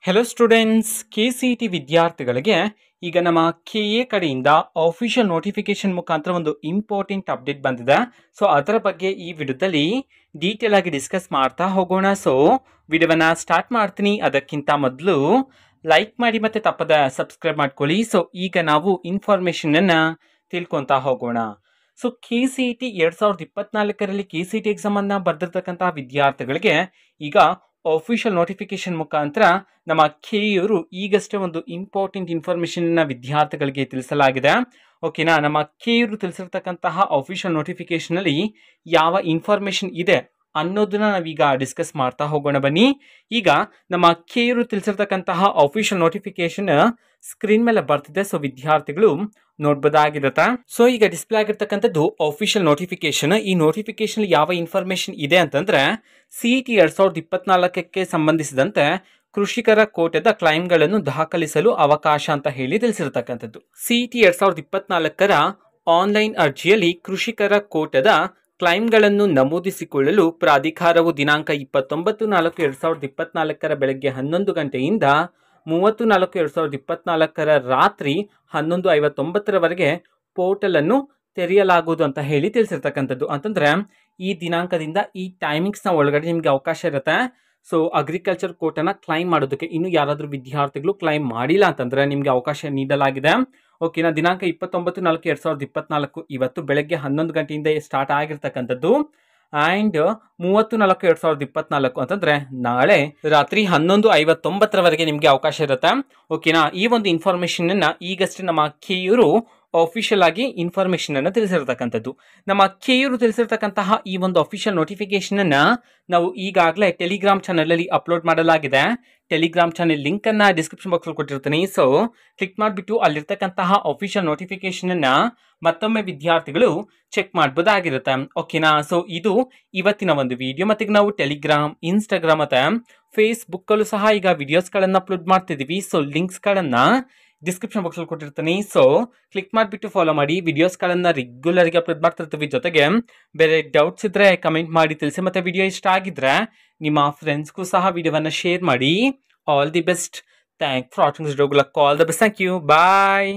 Hello students, KCET ವಿದ್ಯಾರ್ಥಿಗಳಿಗೆ ಈಗ ನಮ್ಮ KA ಕಡೆಯಿಂದ ಆಫಿಷಿಯಲ್ ನೋಟಿಫಿಕೇಶನ್ ಮುಖಾಂತರ ಒಂದು ಇಂಪಾರ್ಟೆಂಟ್ ಅಪ್ಡೇಟ್ ಬಂದಿದೆ. ಸೊ ಅದರ ಬಗ್ಗೆ ಈ ವಿಡಿಯೋದಲ್ಲಿ ಡೀಟೇಲ್ ಆಗಿ ಡಿಸ್ಕಸ್ ಮಾಡ್ತಾ ಹೋಗೋಣ. ಸೊ ವಿಡಿಯೋವನ್ನ ಸ್ಟಾರ್ಟ್ ಮಾಡ್ತೀನಿ. ಅದಕ್ಕಿಂತ ಮೊದಲು ಲೈಕ್ ಮಾಡಿ ಮತ್ತೆ ತಪ್ಪದ ಸಬ್ಸ್ಕ್ರೈಬ್ ಮಾಡ್ಕೊಳ್ಳಿ. ಸೊ ಈಗ ನಾವು ಇನ್ಫಾರ್ಮೇಶನ್ ಅನ್ನ ತಿಳ್ಕೊಂತಾ ಹೋಗೋಣ. ಸೊ KCET 2024ರಲ್ಲಿ KCET ಎಕ್ಸಾಮ್ ಅನ್ನ ಬರೆದಿರ್ತಕ್ಕಂತಹ ವಿದ್ಯಾರ್ಥಿಗಳಿಗೆ ಈಗ ಆಫಿಷಿಯಲ್ ನೋಟಿಫಿಕೇಶನ್ ಮುಖಾಂತರ ನಮ್ಮ KEಯವರು ಈಗಷ್ಟೇ ಒಂದು ಇಂಪಾರ್ಟೆಂಟ್ ಇನ್ಫಾರ್ಮೇಶನ್ ವಿದ್ಯಾರ್ಥಿಗಳಿಗೆ ತಿಳಿಸಲಾಗಿದೆ. ಓಕೆನಾ, ನಮ್ಮ KEಯವರು ತಿಳಿಸಿರ್ತಕ್ಕಂತಹ ಆಫಿಷಿಯಲ್ ನೋಟಿಫಿಕೇಶನ್ ಅಲ್ಲಿ ಯಾವ ಇನ್ಫಾರ್ಮೇಶನ್ ಇದೆ ಅನ್ನೋದನ್ನ ನಾವೀಗ ಡಿಸ್ಕಸ್ ಮಾಡ್ತಾ ಹೋಗೋಣ ಬನ್ನಿ. ಈಗ ನಮ್ಮ KEಯವರು ತಿಳಿಸಿರ್ತಕ್ಕಂತಹ ಆಫಿಷಿಯಲ್ ನೋಟಿಫಿಕೇಶನ್ ಸ್ಕ್ರೀನ್ ಮೇಲೆ ಬರ್ತಿದೆ. ಸೊ ವಿದ್ಯಾರ್ಥಿಗಳು ನೋಡ್ಬೋದಾಗಿರತ್ತ. ಸೊ ಈಗ ಡಿಸ್ಪ್ಲೇ ಆಗಿರ್ತಕ್ಕಂಥದ್ದು ಆಫಿಷಿಯಲ್ ನೋಟಿಫಿಕೇಶನ್. ಈ ನೋಟಿಫಿಕೇಶನ್ ಯಾವ ಇನ್ಫಾರ್ಮೇಶನ್ ಇದೆ ಅಂತಂದ್ರೆ CET 2024ಕ್ಕೆ ಸಂಬಂಧಿಸಿದಂತೆ ಕೃಷಿಕರ ಕೋಟದ ಕ್ಲೈಮ್ಗಳನ್ನು ದಾಖಲಿಸಲು ಅವಕಾಶ ಅಂತ ಹೇಳಿ ತಿಳಿಸಿರ್ತಕ್ಕಂಥದ್ದು. CET 2024ರ ಆನ್ಲೈನ್ ಅರ್ಜಿಯಲ್ಲಿ ಕೃಷಿಕರ ಕೋಟದ ಕ್ಲೈಮ್ಗಳನ್ನು ನಮೂದಿಸಿಕೊಳ್ಳಲು ಪ್ರಾಧಿಕಾರವು ದಿನಾಂಕ 29/4/2024 ಬೆಳಗ್ಗೆ 11 ಗಂಟೆಯಿಂದ 30/4/2024 ರಾತ್ರಿ 11:59 ಪೋರ್ಟಲ್ ಅನ್ನು ತೆರೆಯಲಾಗುವುದು ಅಂತ ಹೇಳಿ ತಿಳಿಸಿರ್ತಕ್ಕಂಥದ್ದು. ಅಂತಂದ್ರೆ ಈ ದಿನಾಂಕದಿಂದ ಈ ಟೈಮಿಂಗ್ಸ್ನ ಒಳಗಡೆ ನಿಮಗೆ ಅವಕಾಶ ಇರುತ್ತೆ. ಸೊ ಅಗ್ರಿಕಲ್ಚರ್ ಕೋಟನ ಕ್ಲೈಮ್ ಮಾಡೋದಕ್ಕೆ ಇನ್ನು ಯಾರಾದರೂ ವಿದ್ಯಾರ್ಥಿಗಳು ಕ್ಲೈಮ್ ಮಾಡಿಲ್ಲ ಅಂತಂದ್ರೆ ನಿಮಗೆ ಅವಕಾಶ ನೀಡಲಾಗಿದೆ. ಓಕೆನಾ, ದಿನಾಂಕ 29/4/2024 ಇವತ್ತು ಬೆಳಗ್ಗೆ 11 ಗಂಟೆಯಿಂದ ಸ್ಟಾರ್ಟ್ ಆಗಿರ್ತಕ್ಕಂಥದ್ದು. ಆ್ಯಂಡ್ 30/4/2024 ಅಂತಂದ್ರೆ ನಾಳೆ ರಾತ್ರಿ 11:59 ನಿಮಗೆ ಅವಕಾಶ ಇರುತ್ತೆ. ಓಕೆನಾ, ಈ ಒಂದು ಇನ್ಫಾರ್ಮೇಶನ್ ಅನ್ನ ಈಗಷ್ಟೇ ನಮ್ಮ KEಯವರು ಆಫಿಷಿಯಲ್ ಆಗಿ ಇನ್ಫಾರ್ಮೇಶನ್ ಅನ್ನು ತಿಳಿಸಿರ್ತಕ್ಕಂಥದ್ದು. ನಮ್ಮ KEಯವರು ತಿಳಿಸಿರ್ತಕ್ಕಂತಹ ಈ ಒಂದು ಅಫಿಷಿಯಲ್ ನೋಟಿಫಿಕೇಶನ್ ಅನ್ನ ನಾವು ಈಗಾಗಲೇ ಟೆಲಿಗ್ರಾಮ್ ಚಾನಲ್ ಅಲ್ಲಿ ಅಪ್ಲೋಡ್ ಮಾಡಲಾಗಿದೆ. ಟೆಲಿಗ್ರಾಮ್ ಚಾನೆಲ್ ಲಿಂಕ್ ಅನ್ನ ಡಿಸ್ಕ್ರಿಪ್ಷನ್ ಬಾಕ್ಸ್ ಅಲ್ಲಿ ಕೊಟ್ಟಿರ್ತೀನಿ. ಸೊ ಕ್ಲಿಕ್ ಮಾಡಿಬಿಟ್ಟು ಅಲ್ಲಿರ್ತಕ್ಕಂತಹ ಅಫಿಷಿಯಲ್ ನೋಟಿಫಿಕೇಶನ್ ಅನ್ನ ಮತ್ತೊಮ್ಮೆ ವಿದ್ಯಾರ್ಥಿಗಳು ಚೆಕ್ ಮಾಡಬಹುದಾಗಿರುತ್ತೆ. ಓಕೆನಾ, ಸೊ ಇದು ಇವತ್ತಿನ ಒಂದು ವಿಡಿಯೋ. ಮತ್ತೆ ನಾವು ಟೆಲಿಗ್ರಾಮ್, ಇನ್ಸ್ಟಾಗ್ರಾಮ್ ಮತ್ತೆ ಫೇಸ್ಬುಕ್ ಅಲ್ಲೂ ಸಹ ಈಗ ವಿಡಿಯೋಸ್ಗಳನ್ನು ಅಪ್ಲೋಡ್ ಮಾಡ್ತಿದೀವಿ. ಸೊ ಲಿಂಕ್ಸ್ಗಳನ್ನ ಡಿಸ್ಕ್ರಿಪ್ಷನ್ ಬಾಕ್ಸ್ ಅಲ್ಲಿ ಕೊಟ್ಟಿರ್ತೀನಿ. ಸೊ ಕ್ಲಿಕ್ ಮಾಡಿಬಿಟ್ಟು ಫಾಲೋ ಮಾಡಿ. ವಿಡಿಯೋಸ್ಗಳನ್ನ ರೆಗ್ಯುಲರ್ ಆಗಿ ಅಪ್ಲೋಡ್ ಮಾಡ್ತಿರ್ತೀವಿ. ಜೊತೆಗೆ ಬೇರೆ ಡೌಟ್ಸ್ ಇದ್ರೆ ಕಮೆಂಟ್ ಮಾಡಿ ತಿಳಿಸಿ. ಮತ್ತೆ ವಿಡಿಯೋ ಇಷ್ಟ ಆಗಿದ್ರೆ ನಿಮ್ಮ ಫ್ರೆಂಡ್ಸ್ಗೂ ಸಹ ವಿಡಿಯೋವನ್ನ ಶೇರ್ ಮಾಡಿ. All the best. Thank for watching this video. All the best. Thank you. Bye.